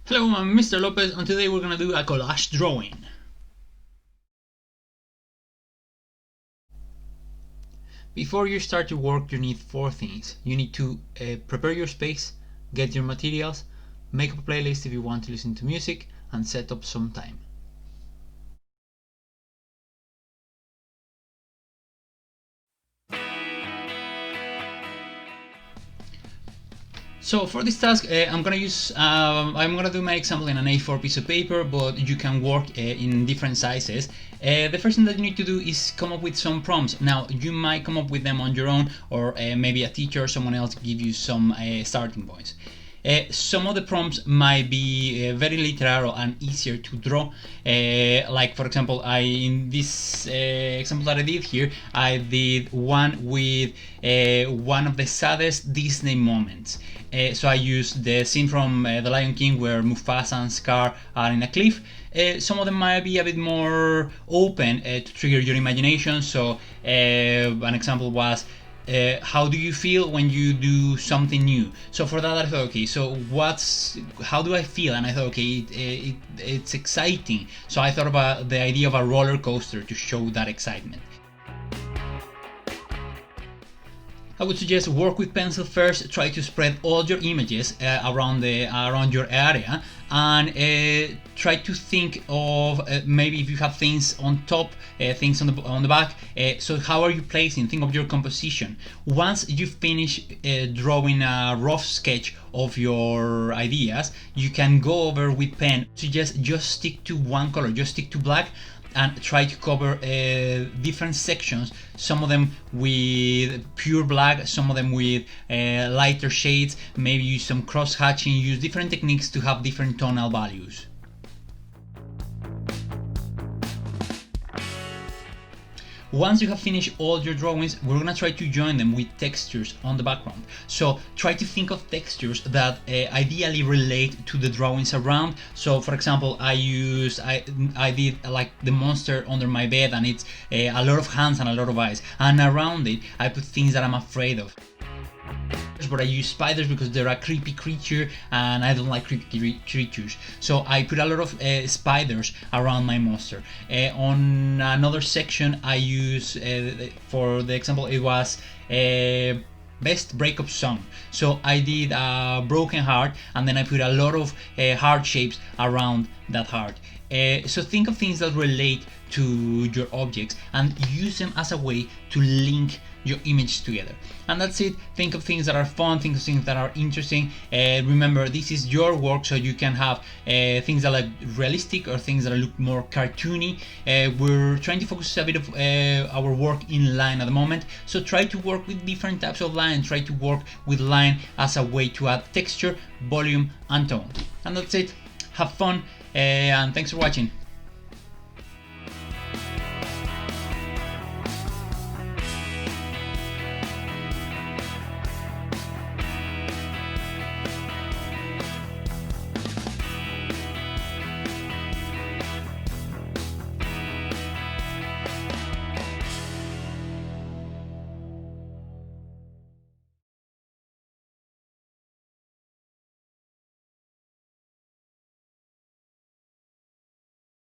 Hello, I'm Mr. Lopez, and today we're gonna do a collage drawing. Before you start your work, you need four things. You need to prepare your space, get your materials, make up a playlist if you want to listen to music, and set up some time. So for this task, I'm gonna do my example in an A4 piece of paper, but you can work in different sizes. The first thing that you need to do is come up with some prompts. Now you might come up with them on your own, or maybe a teacher or someone else give you some starting points. Some of the prompts might be very literal and easier to draw. Like for example, in this example that I did here, I did one with one of the saddest Disney moments. So I used the scene from The Lion King where Mufasa and Scar are in a cliff. Some of them might be a bit more open to trigger your imagination. So an example was, how do you feel when you do something new? So for that I thought, okay, so how do I feel? And I thought, okay, it's exciting. So I thought about the idea of a roller coaster to show that excitement. I would suggest work with pencil first. Try to spread all your images around your area, and try to think of maybe if you have things on top, things on the back. So how are you placing? Think of your composition. Once you finish drawing a rough sketch of your ideas, you can go over with pen. So just stick to one color. Just stick to black, and try to cover different sections, some of them with pure black, some of them with lighter shades, maybe use some cross-hatching, use different techniques to have different tonal values. Once you have finished all your drawings, we're gonna try to join them with textures on the background. So try to think of textures that ideally relate to the drawings around. So for example, I did like the monster under my bed, and it's a lot of hands and a lot of eyes, and around it I put things that I'm afraid of. But I use spiders because they're a creepy creature and I don't like creepy creatures. So I put a lot of spiders around my monster. On another section I use, for the example, it was best breakup song. So I did a broken heart, and then I put a lot of heart shapes around that heart. So think of things that relate to your objects and use them as a way to link your image together. And that's it. Think of things that are fun, think of things that are interesting. Remember, this is your work, so you can have things that look realistic or things that look more cartoony. We're trying to focus a bit of our work in line at the moment, so try to work with different types of line. Try to work with line as a way to add texture, volume, and tone. And that's it. Have fun, and thanks for watching.